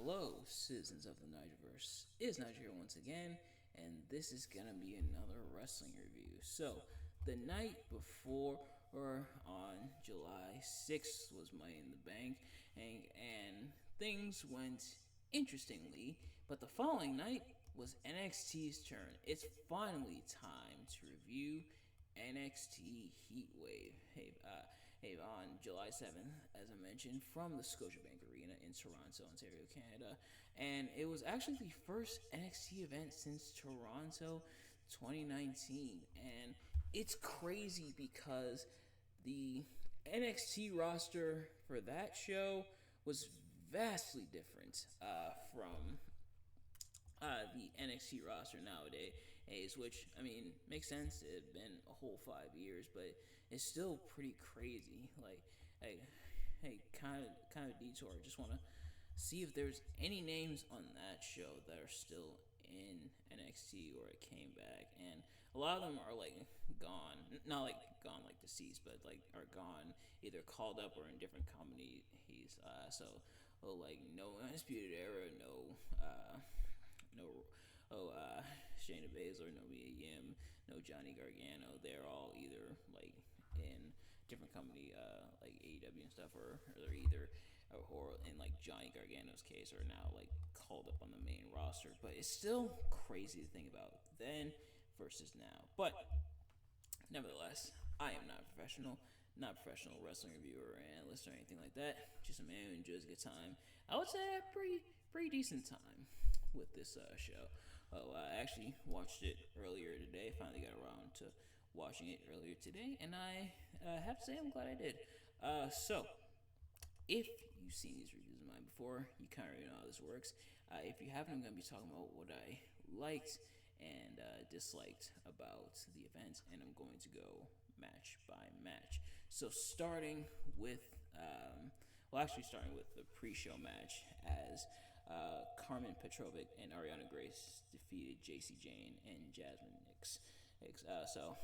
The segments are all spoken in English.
Hello, citizens of the Nigelverse. It's Nigel here once again, and this is gonna be another wrestling review. So, the night before, or on July 6th, was Money in the Bank, and things went interestingly, but the following night was NXT's turn. It's finally time to review NXT Heatwave. On July 7th, as I mentioned, from the Scotiabank Arena in Toronto, Ontario, Canada. And it was actually the first NXT event since Toronto 2019. And it's crazy because the NXT roster for that show was vastly different from the NXT roster nowadays, which I mean makes sense. It had been a whole 5 years, but it's still pretty crazy. Kind of detour. Just want to see if there's any names on that show that are still in NXT or it came back, and a lot of them are like gone, not like gone like deceased, but like are gone, either called up or in different companies. Like no Undisputed Era, Shayna Baszler, no Mia Yim, no Johnny Gargano. They're all either like in different company, like AEW and stuff, or they're either or in like Johnny Gargano's case, are now like called up on the main roster. But it's still crazy to think about then versus now. But nevertheless, I am not a professional wrestling reviewer or analyst or anything like that. Just a man who enjoys a good time. I would say a pretty decent time with this show. I actually watched it earlier today. Finally got around to watching it earlier today, and I have to say I'm glad I did. So, if you've seen these reviews of mine before, you kind of already know how this works. If you haven't, I'm going to be talking about what I liked and disliked about the event, and I'm going to go match by match. So starting with the pre-show match, as Carmen Petrovic and Ariana Grace defeated JC Jane and Jasmine Nix. So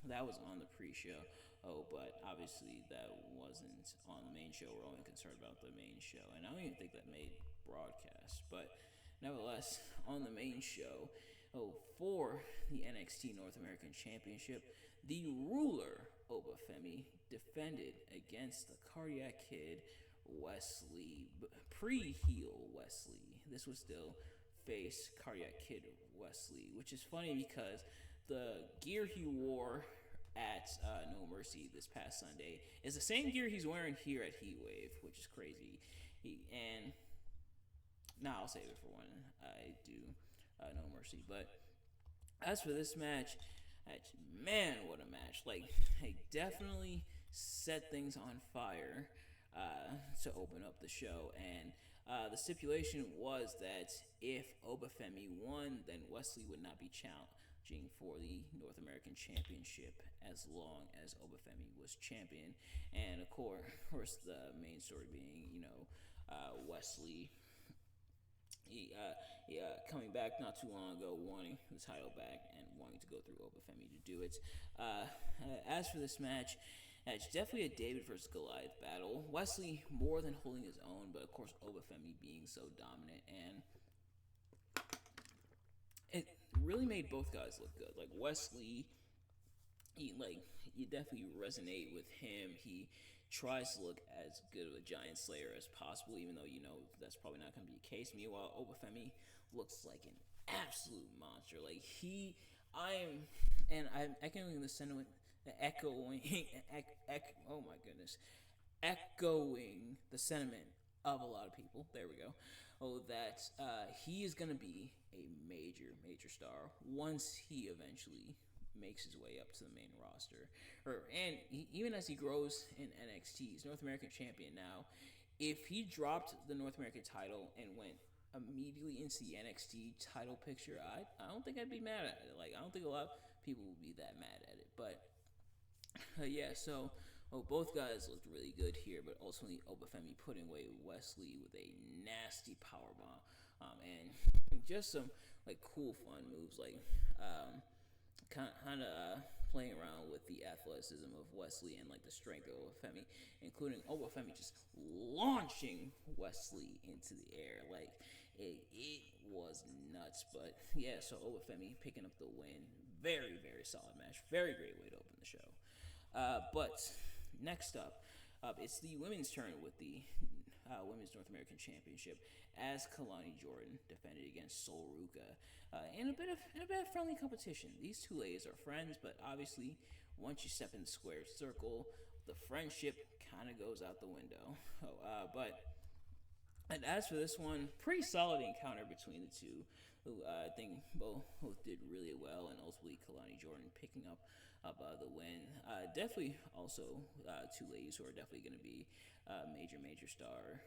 that was on the pre-show. But obviously that wasn't on the main show. We're only concerned about the main show, and I don't even think that made broadcast. But nevertheless, on the main show, for the NXT North American Championship, the ruler Obafemi defended against the Cardiac Kid Wesley, pre-heel Wesley. This was still face Cardiac Kid Wesley, which is funny because the gear he wore at No Mercy this past Sunday is the same gear he's wearing here at Heatwave, which is crazy. I'll save it for when I do No Mercy. But as for this match, man, what a match. Like, they definitely set things on fire to open up the show. And the stipulation was that if Obafemi won, then Wesley would not be challenging for the North American Championship as long as Obafemi was champion. And of course, the main story being, Wesley coming back not too long ago, wanting the title back and wanting to go through Obafemi to do it. As for this match, it's definitely a David versus Goliath battle. Wesley more than holding his own, but of course Obafemi being so dominant, and it really made both guys look good. Like Wesley, you definitely resonate with him. He tries to look as good of a giant slayer as possible, even though that's probably not going to be the case. Meanwhile, Obafemi looks like an absolute monster. Like I'm echoing the sentiment, echoing the sentiment of a lot of people. There we go. That he is going to be a major star once he eventually makes his way up to the main roster, even as he grows in NXT. He's North American champion now. If he dropped the North American title and went immediately into the NXT title picture, I don't think I'd be mad at it. Like, I don't think a lot of people would be that mad at it. But both guys looked really good here, but ultimately Obafemi putting away Wesley with a nasty powerbomb, and just some like cool fun moves, like kind of playing around with the athleticism of Wesley and like the strength of Obafemi, including Obafemi just launching Wesley into the air. Like it was nuts. But yeah, so Obafemi picking up the win. Very, very solid match. Very great way to open the show. But next up, it's the women's turn with the Women's North American Championship as Kalani Jordan defended against Sol Ruka in a bit of friendly competition. These two ladies are friends, but obviously once you step in the square circle, the friendship kind of goes out the window. But and as for this one, pretty solid encounter between the two, who I think both did really well, and ultimately Kalani Jordan picking up the win. Definitely also two ladies who are definitely going to be major star.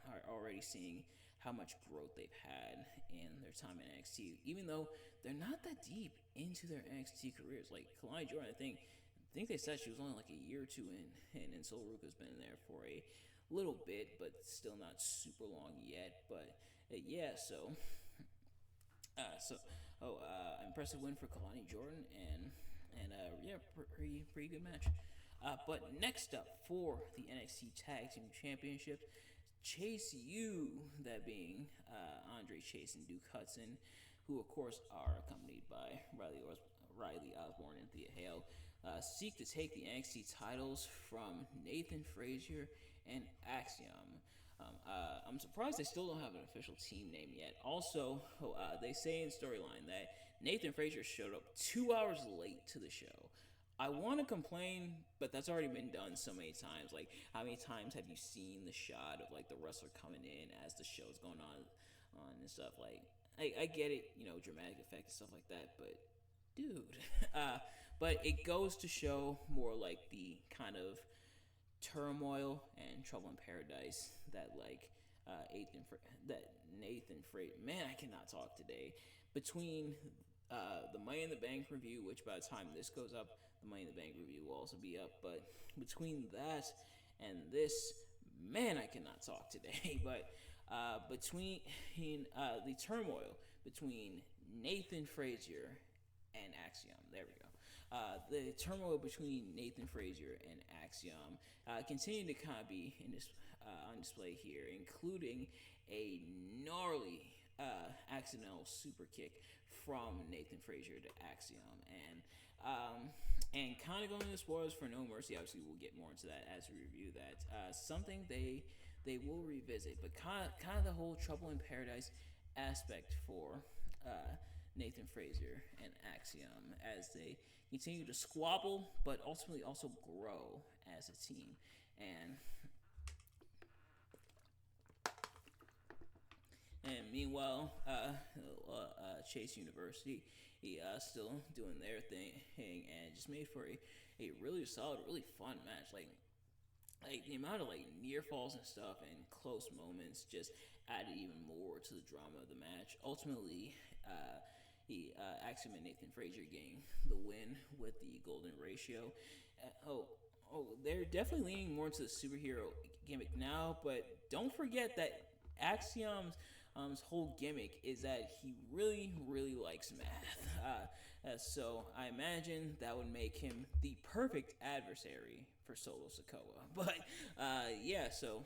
Are already seeing how much growth they've had in their time in NXT, even though they're not that deep into their NXT careers. Like Kalani Jordan, I think they said she was only like a year or two in, and Sol Ruka's been there for a little bit, but still not super long yet. But yeah, impressive win for Kalani Jordan, and yeah, pretty good match. But next up for the NXT Tag Team Championship, Chase U, that being Andre Chase and Duke Hudson, who of course are accompanied by Riley Osborne and Thea Hale, seek to take the NXT titles from Nathan Frazier and Axiom. I'm surprised they still don't have an official team name yet. Also, they say in storyline that Nathan Frazier showed up 2 hours late to the show. I want to complain, but that's already been done so many times. Like, how many times have you seen the shot of like the wrestler coming in as the show's going on and stuff? Like, I get it, dramatic effect and stuff like that, but dude, but it goes to show more like the kind of turmoil and trouble in paradise that Nathan Frazier. Man, I cannot talk today. Between the Money in the Bank review, which by the time this goes up, the Money in the Bank review will also be up. But between that and this, man, I cannot talk today. But between the turmoil between Nathan Frazier and Axiom, there we go. The turmoil between Nathan Frazier and Axiom continue to kind of be on display here, including a gnarly accidental super kick from Nathan Frazier to Axiom, and kind of going into spoilers for No Mercy. Obviously, we'll get more into that as we review that. Something they will revisit, but kind of the whole Trouble in Paradise aspect for Nathan Frazier and Axiom as they continue to squabble, but ultimately also grow as a team. And meanwhile, Chase University, he still doing their thing, and just made for a really solid, really fun match. Like the amount of like near falls and stuff and close moments just added even more to the drama of the match. Ultimately, Axiom and Nathan Frazier getting the win with the golden ratio. They're definitely leaning more into the superhero gimmick now, but don't forget that Axiom's whole gimmick is that he really, really likes math. So I imagine that would make him the perfect adversary for Solo Sikoa. But yeah, so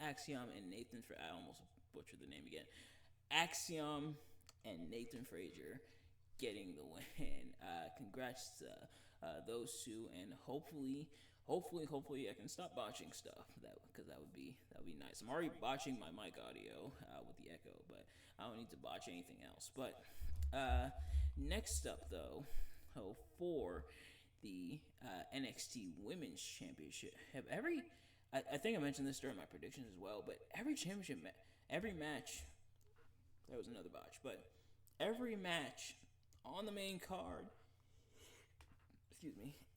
Axiom and Nathan, I almost butchered the name again. Axiom and Nathan Frazier getting the win. Congrats to those two, and hopefully I can stop botching stuff. Because that would be nice. I'm already botching my mic audio with the echo, but I don't need to botch anything else. But next up, though, for the NXT Women's Championship, I think I mentioned this during my predictions as well, but every championship, every match. That was another botch, but every match on the main card,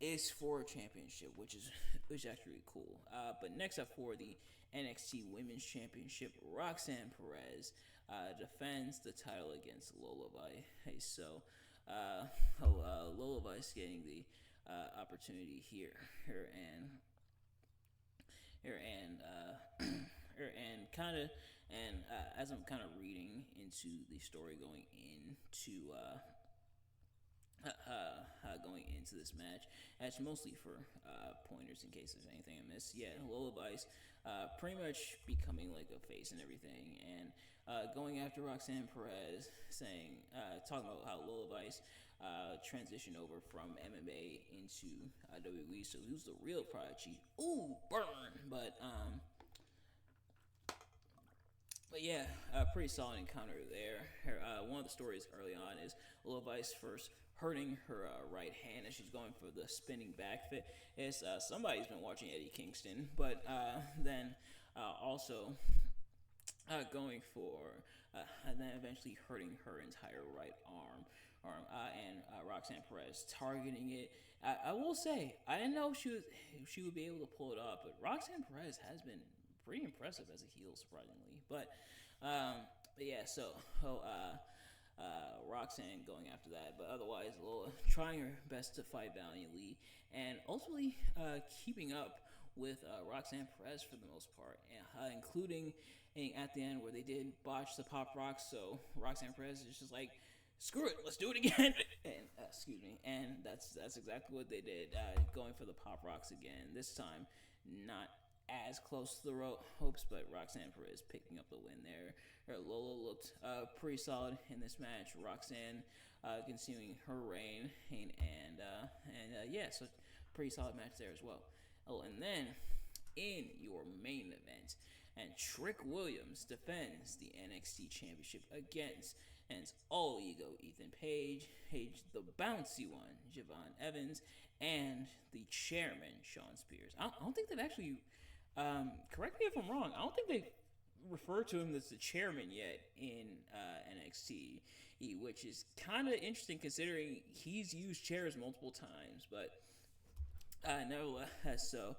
is for a championship, which is actually really cool. But next up for the NXT Women's Championship, Roxanne Perez defends the title against Lola Vice. So Lola Vice getting the opportunity here as I'm kind of reading into the story going into going into this match. That's mostly for pointers in case there's anything I missed. Yeah, Lola Vice pretty much becoming like a face and everything, and going after Roxanne Perez, saying talking about how Lola Vice transitioned over from MMA into WWE, so he was the real prodigy. Ooh, burn! But yeah, pretty solid encounter there. One of the stories early on is Lola Vice first hurting her right hand as she's going for the spinning back fit. It's somebody's been watching Eddie Kingston, but then also going for and then eventually hurting her entire right and Roxanne Perez targeting it. I will say I didn't know she would be able to pull it off, but Roxanne Perez has been pretty impressive as a heel, surprisingly. But yeah, so Roxanne going after that, but otherwise Lola trying her best to fight valiantly and ultimately keeping up with Roxanne Perez for the most part, including at the end where they did botch the pop rocks. So Roxanne Perez is just like, screw it, let's do it again. And excuse me, and that's exactly what they did, going for the pop rocks again. This time, not as close to the hopes, but Roxanne Perez picking up the win there. Lola looked pretty solid in this match. Roxanne continuing her reign, and yeah, so pretty solid match there as well. Oh, and then in your main event, and Trick Williams defends the NXT Championship against and it's all ego Ethan Page, the bouncy one Javon Evans, and the chairman Sean Spears. I don't think they've actually. Correct me if I'm wrong. I don't think they've referred to him as the chairman yet in NXT, which is kind of interesting considering he's used chairs multiple times. But nevertheless, so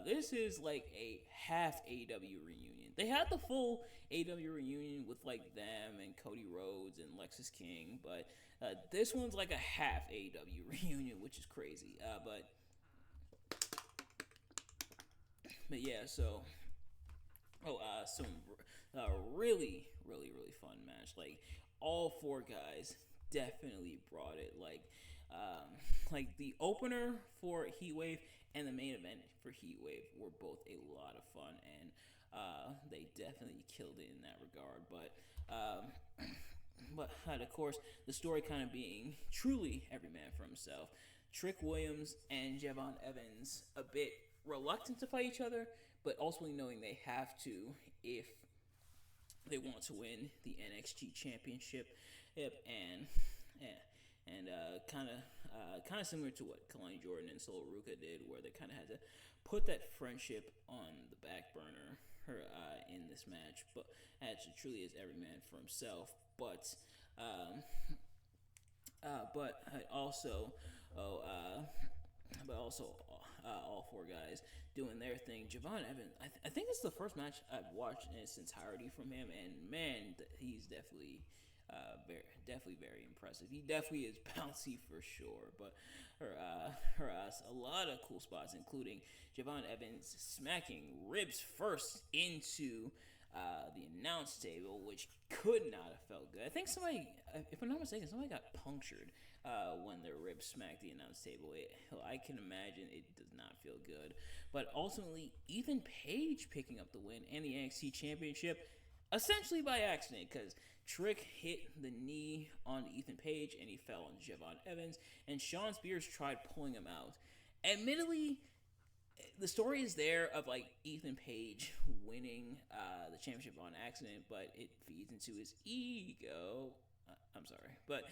this is like a half AW reunion. They had the full AW reunion with like them and Cody Rhodes and Lexis King, but this one's like a half AW reunion, which is crazy. But yeah, so some really fun match. Like all four guys definitely brought it. Like the opener for Heatwave and the main event for Heatwave were both a lot of fun, and they definitely killed it in that regard. But of course, the story kind of being truly every man for himself. Trick Williams and Javon Evans a bit reluctant to fight each other, but ultimately knowing they have to if they want to win the NXT Championship. Yep, and kind of similar to what Kalani Jordan and Solo Ruka did, where they kind of had to put that friendship on the back burner in this match, but as it truly is every man for himself. Um, but also, oh, but also all four guys doing their thing. Javon Evans, I think it's the first match I've watched in its entirety from him, and man, he's definitely very impressive. He definitely is bouncy for sure. But a lot of cool spots, including Javon Evans smacking ribs first into the announce table, which could not have felt good. I think somebody, if I'm not mistaken, somebody got punctured when their ribs smacked the announce table. I can imagine it does not feel good. But ultimately, Ethan Page picking up the win and the NXT Championship, essentially by accident, because Trick hit the knee on Ethan Page and he fell on Javon Evans, and Sean Spears tried pulling him out. Admittedly, the story is there of like Ethan Page winning the championship on accident, but it feeds into his ego. I'm sorry, but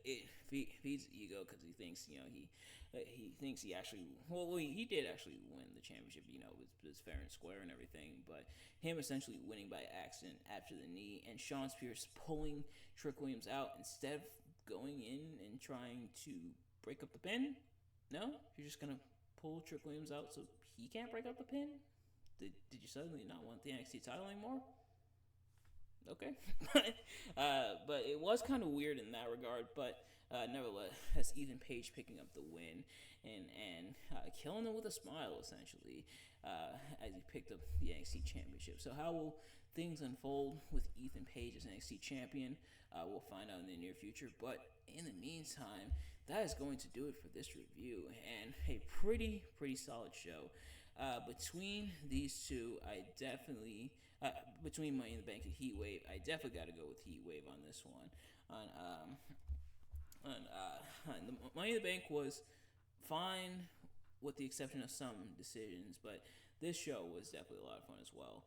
it feeds ego because he thinks he thinks he actually he did actually win the championship, it was fair and square and everything, but him essentially winning by accident after the knee, and Sean Spears pulling Trick Williams out instead of going in and trying to break up the pin. No, you're just gonna pull Trick Williams out so he can't break up the pin. Did you suddenly not want the NXT title anymore? Okay. But it was kind of weird in that regard. But nevertheless, Ethan Page picking up the win and killing it with a smile, essentially, as he picked up the NXT Championship. So how will things unfold with Ethan Page as NXT Champion? We'll find out in the near future. But in the meantime, that is going to do it for this review, and a pretty solid show. Between these two, I definitely between Money in the Bank and Heatwave, I definitely got to go with Heatwave on this one. On the Money in the Bank was fine, with the exception of some decisions, but this show was definitely a lot of fun as well.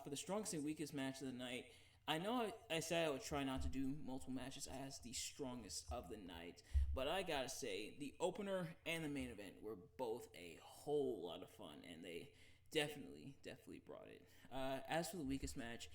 For the strongest and weakest match of the night, I know I said I would try not to do multiple matches as the strongest of the night, but I gotta say, the opener and the main event were both a whole lot of fun, and they definitely brought it. As for the weakest match,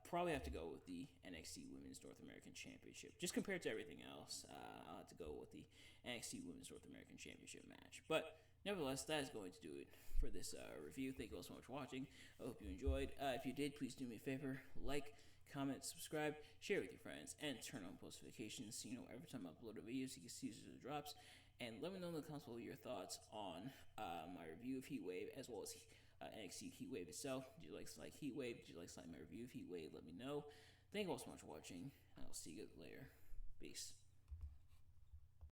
probably have to go with the NXT Women's North American Championship. Just compared to everything else, I'll have to go with the NXT Women's North American Championship match. But nevertheless, that is going to do it for this review. Thank you all so much for watching. I hope you enjoyed. If you did, please do me a favor, like, comment, subscribe, share with your friends, and turn on post notifications so you know every time I upload a video so you can see the drops. And let me know in the comments below your thoughts on my review of Heatwave as well as NXT Heatwave itself. Did you like Heatwave? Did you like my review of Heatwave? Let me know. Thank you all so much for watching. I'll see you later. Peace.